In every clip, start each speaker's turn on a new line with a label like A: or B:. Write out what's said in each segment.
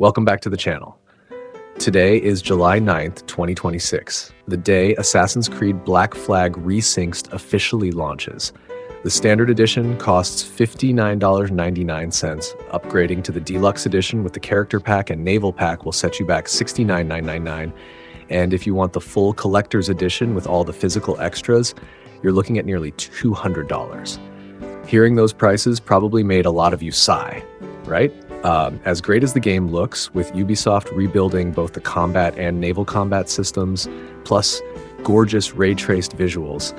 A: Welcome back to the channel. Today is July 9th, 2026, the day Assassin's Creed Black Flag Resynced officially launches. The standard edition costs $59.99. Upgrading to the deluxe edition with the character pack and naval pack will set you back $69.999. And if you want the full collector's edition with all the physical extras, you're looking at nearly $200. Hearing those prices probably made a lot of you sigh, right? As great as the game looks, with Ubisoft rebuilding both the combat and naval combat systems, plus gorgeous ray-traced visuals,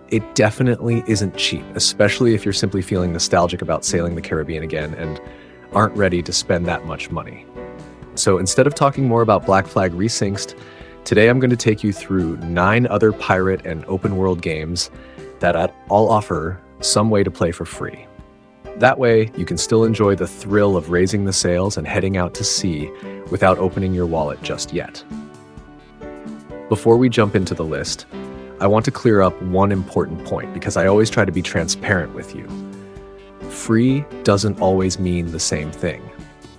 A: it definitely isn't cheap, especially if you're simply feeling nostalgic about sailing the Caribbean again and aren't ready to spend that much money. So instead of talking more about Black Flag Resynced, today I'm going to take you through 9 other pirate and open-world games that all offer some way to play for free. That way, you can still enjoy the thrill of raising the sails and heading out to sea without opening your wallet just yet. Before we jump into the list, I want to clear up one important point because I always try to be transparent with you. Free doesn't always mean the same thing.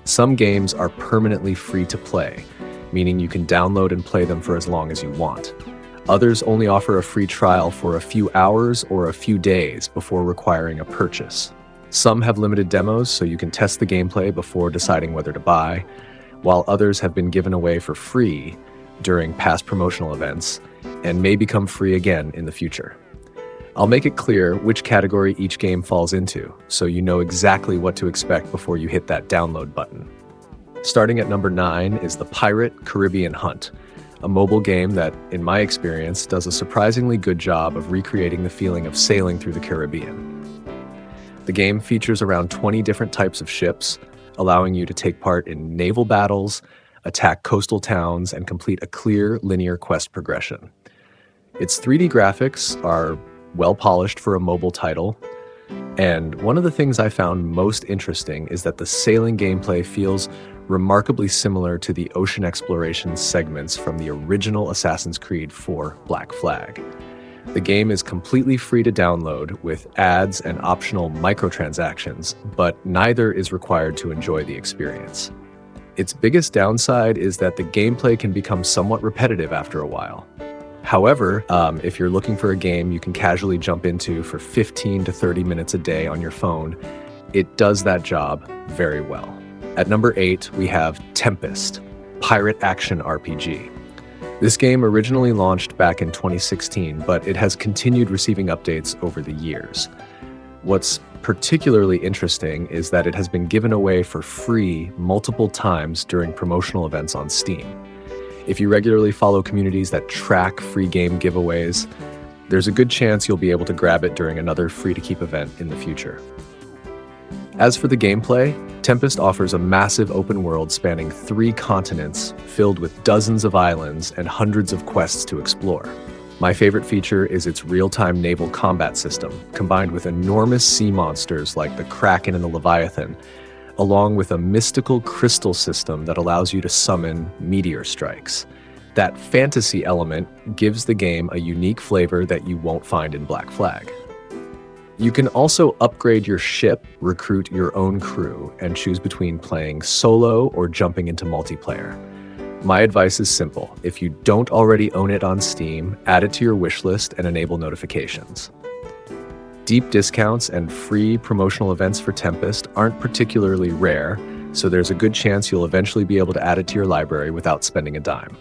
A: Some games are permanently free to play, meaning you can download and play them for as long as you want. Others only offer a free trial for a few hours or a few days before requiring a purchase. Some have limited demos, so you can test the gameplay before deciding whether to buy, while others have been given away for free during past promotional events and may become free again in the future. I'll make it clear which category each game falls into, so you know exactly what to expect before you hit that download button. Starting at number 9 is the Pirate Caribbean Hunt, a mobile game that, in my experience, does a surprisingly good job of recreating the feeling of sailing through the Caribbean. The game features around 20 different types of ships, allowing you to take part in naval battles, attack coastal towns, and complete a clear, linear quest progression. Its 3D graphics are well polished for a mobile title, and one of the things I found most interesting is that the sailing gameplay feels remarkably similar to the ocean exploration segments from the original Assassin's Creed 4 Black Flag. The game is completely free to download with ads and optional microtransactions, but neither is required to enjoy the experience. Its biggest downside is that the gameplay can become somewhat repetitive after a while. However, if you're looking for a game you can casually jump into for 15 to 30 minutes a day on your phone, it does that job very well. At number 8, we have Tempest, Pirate Action RPG. This game originally launched back in 2016, but it has continued receiving updates over the years. What's particularly interesting is that it has been given away for free multiple times during promotional events on Steam. If you regularly follow communities that track free game giveaways, there's a good chance you'll be able to grab it during another free-to-keep event in the future. As for the gameplay, Tempest offers a massive open world spanning 3 continents filled with dozens of islands and hundreds of quests to explore. My favorite feature is its real-time naval combat system, combined with enormous sea monsters like the Kraken and the Leviathan, along with a mystical crystal system that allows you to summon meteor strikes. That fantasy element gives the game a unique flavor that you won't find in Black Flag. You can also upgrade your ship, recruit your own crew, and choose between playing solo or jumping into multiplayer. My advice is simple. If you don't already own it on Steam, add it to your wishlist and enable notifications. Deep discounts and free promotional events for Tempest aren't particularly rare, so there's a good chance you'll eventually be able to add it to your library without spending a dime.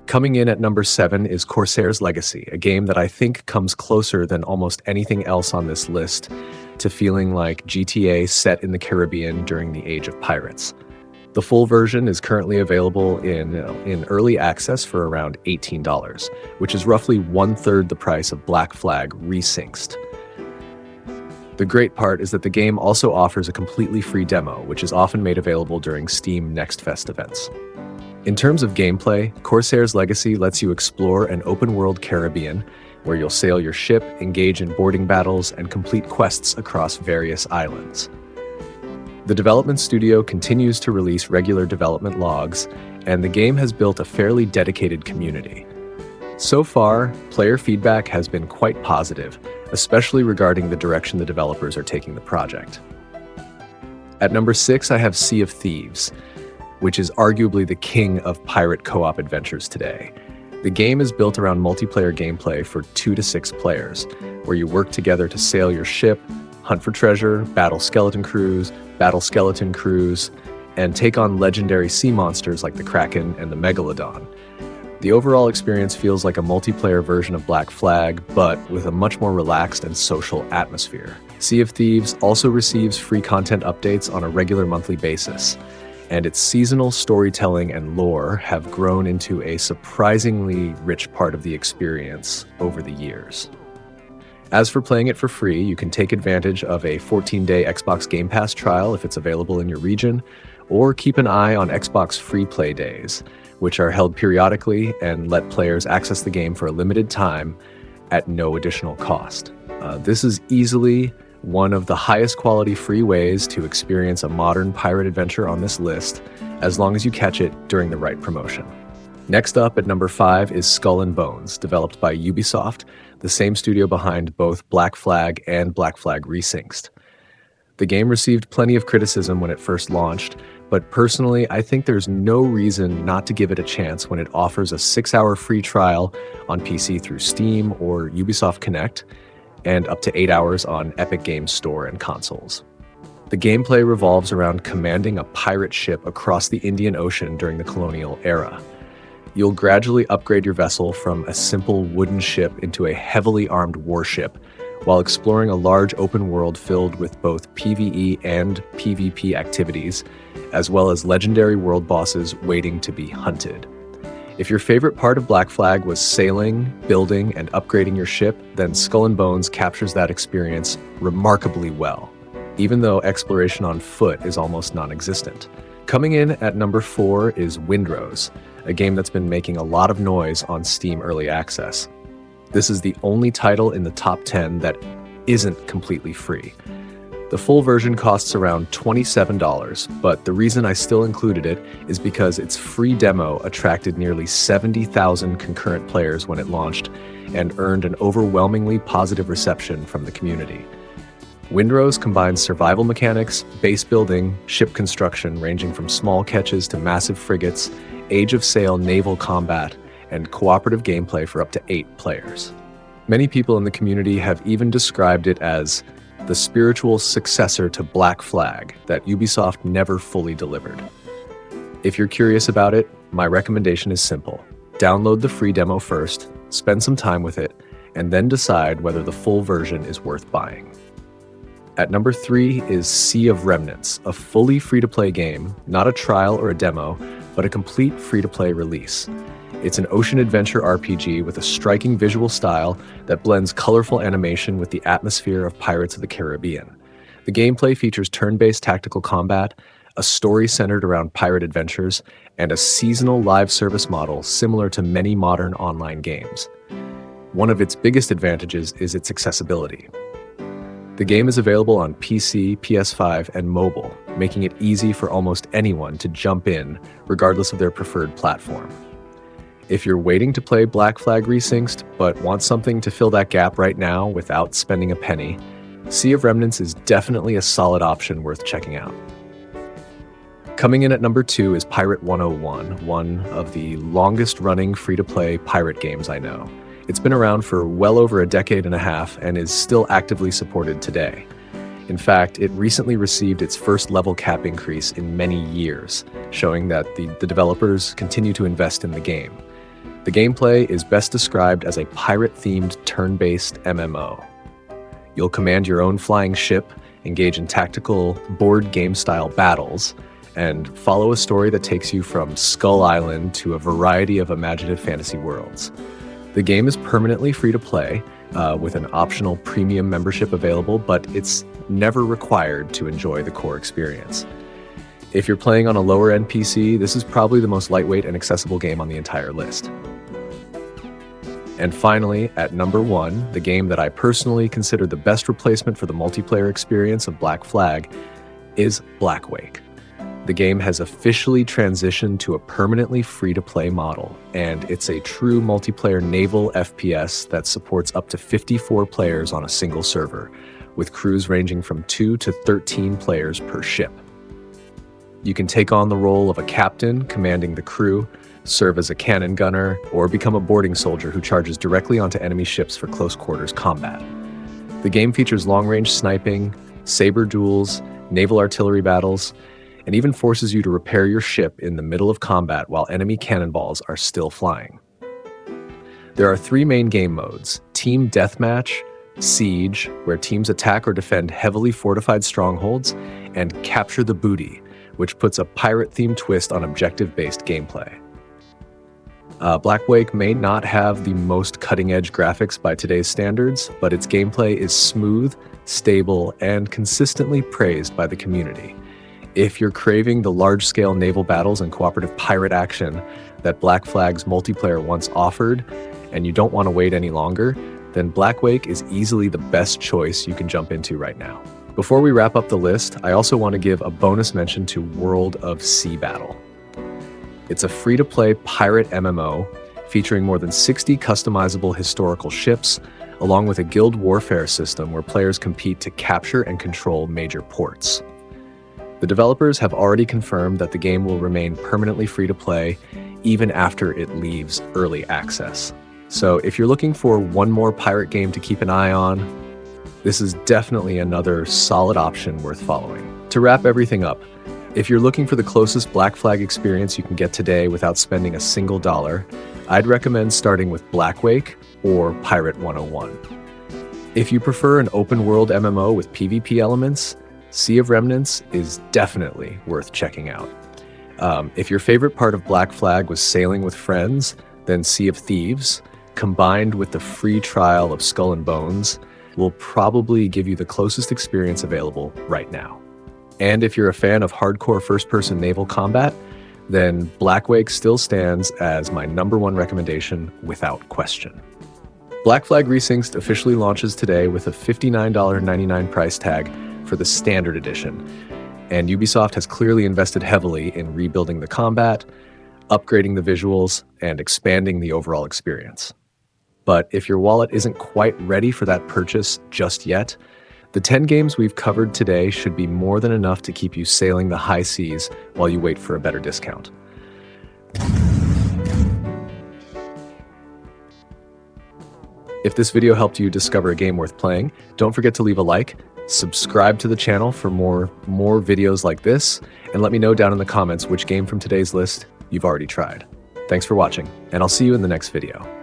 A: Coming in at number 7 is Corsairs Legacy, a game that I think comes closer than almost anything else on this list to feeling like GTA set in the Caribbean during the age of pirates. The full version is currently available in early access for around $18, which is roughly 1/3 the price of Black Flag Resynced. The great part is that the game also offers a completely free demo, which is often made available during Steam Next Fest events. In terms of gameplay, Corsairs Legacy lets you explore an open-world Caribbean where you'll sail your ship, engage in boarding battles, and complete quests across various islands. The development studio continues to release regular development logs, and the game has built a fairly dedicated community. So far, player feedback has been quite positive, especially regarding the direction the developers are taking the project. At number 6, I have Sea of Thieves. which is arguably the king of pirate co-op adventures today. The game is built around multiplayer gameplay for 2 to 6 players, where you work together to sail your ship, hunt for treasure, battle skeleton crews, and take on legendary sea monsters like the Kraken and the Megalodon. The overall experience feels like a multiplayer version of Black Flag, but with a much more relaxed and social atmosphere. Sea of Thieves also receives free content updates on a regular monthly basis, and its seasonal storytelling and lore have grown into a surprisingly rich part of the experience over the years. As for playing it for free, you can take advantage of a 14-day Xbox Game Pass trial if it's available in your region, or keep an eye on Xbox Free Play Days, which are held periodically and let players access the game for a limited time at no additional cost. This is easily one of the highest quality free ways to experience a modern pirate adventure on this list, as long as you catch it during the right promotion. Next up at number 5 is Skull and Bones, developed by Ubisoft, the same studio behind both Black Flag and Black Flag Resynced. The game received plenty of criticism when it first launched, but personally, I think there's no reason not to give it a chance when it offers a 6-hour free trial on PC through Steam or Ubisoft Connect, and up to 8 hours on Epic Games Store and consoles. The gameplay revolves around commanding a pirate ship across the Indian Ocean during the colonial era. You'll gradually upgrade your vessel from a simple wooden ship into a heavily armed warship, while exploring a large open world filled with both PvE and PvP activities, as well as legendary world bosses waiting to be hunted. If your favorite part of Black Flag was sailing, building, and upgrading your ship, then Skull and Bones captures that experience remarkably well, even though exploration on foot is almost non-existent. Coming in at number 4 is Windrose, a game that's been making a lot of noise on Steam Early Access. This is the only title in the top 10 that isn't completely free. The full version costs around $27, but the reason I still included it is because its free demo attracted nearly 70,000 concurrent players when it launched and earned an overwhelmingly positive reception from the community. Windrose combines survival mechanics, base building, ship construction ranging from small catches to massive frigates, Age of Sail naval combat, and cooperative gameplay for up to 8 players. Many people in the community have even described it as the spiritual successor to Black Flag that Ubisoft never fully delivered. If you're curious about it, my recommendation is simple. Download the free demo first, spend some time with it, and then decide whether the full version is worth buying. At number 3 is Sea of Remnants, a fully free-to-play game, not a trial or a demo, but a complete free-to-play release. It's an ocean adventure RPG with a striking visual style that blends colorful animation with the atmosphere of Pirates of the Caribbean. The gameplay features turn-based tactical combat, a story centered around pirate adventures, and a seasonal live service model similar to many modern online games. One of its biggest advantages is its accessibility. The game is available on PC, PS5, and mobile, making it easy for almost anyone to jump in, regardless of their preferred platform. If you're waiting to play Black Flag Resynced, but want something to fill that gap right now without spending a penny, Sea of Remnants is definitely a solid option worth checking out. Coming in at number 2 is Pirate 101, one of the longest-running free-to-play pirate games I know. It's been around for well over a decade and a half and is still actively supported today. In fact, it recently received its first level cap increase in many years, showing that the developers continue to invest in the game. The gameplay is best described as a pirate-themed turn-based MMO. You'll command your own flying ship, engage in tactical board game-style battles, and follow a story that takes you from Skull Island to a variety of imaginative fantasy worlds. The game is permanently free to play, with an optional premium membership available, but it's never required to enjoy the core experience. If you're playing on a lower-end PC, this is probably the most lightweight and accessible game on the entire list. And finally, at number 1, the game that I personally consider the best replacement for the multiplayer experience of Black Flag is Blackwake. The game has officially transitioned to a permanently free-to-play model, and it's a true multiplayer naval FPS that supports up to 54 players on a single server, with crews ranging from 2 to 13 players per ship. You can take on the role of a captain commanding the crew, serve as a cannon gunner, or become a boarding soldier who charges directly onto enemy ships for close quarters combat. The game features long-range sniping, saber duels, naval artillery battles, and even forces you to repair your ship in the middle of combat while enemy cannonballs are still flying. There are 3 main game modes: Team Deathmatch, Siege, where teams attack or defend heavily fortified strongholds, and Capture the Booty, which puts a pirate-themed twist on objective-based gameplay. Blackwake may not have the most cutting-edge graphics by today's standards, but its gameplay is smooth, stable, and consistently praised by the community. If you're craving the large-scale naval battles and cooperative pirate action that Black Flag's multiplayer once offered, and you don't want to wait any longer, then Blackwake is easily the best choice you can jump into right now. Before we wrap up the list, I also want to give a bonus mention to World of Sea Battle. It's a free-to-play pirate MMO featuring more than 60 customizable historical ships, along with a guild warfare system where players compete to capture and control major ports. The developers have already confirmed that the game will remain permanently free-to-play even after it leaves early access. So if you're looking for one more pirate game to keep an eye on, this is definitely another solid option worth following. To wrap everything up, if you're looking for the closest Black Flag experience you can get today without spending a single dollar, I'd recommend starting with Blackwake or Pirate 101. If you prefer an open-world MMO with PvP elements, Sea of Remnants is definitely worth checking out. If your favorite part of Black Flag was sailing with friends, then Sea of Thieves, combined with the free trial of Skull and Bones, will probably give you the closest experience available right now. And if you're a fan of hardcore first-person naval combat, then Blackwake still stands as my #1 recommendation without question. Black Flag Resynced officially launches today with a $59.99 price tag for the Standard Edition, and Ubisoft has clearly invested heavily in rebuilding the combat, upgrading the visuals, and expanding the overall experience. But if your wallet isn't quite ready for that purchase just yet, the 10 games we've covered today should be more than enough to keep you sailing the high seas while you wait for a better discount. If this video helped you discover a game worth playing, don't forget to leave a like, subscribe to the channel for more videos like this, and let me know down in the comments which game from today's list you've already tried. Thanks for watching, and I'll see you in the next video.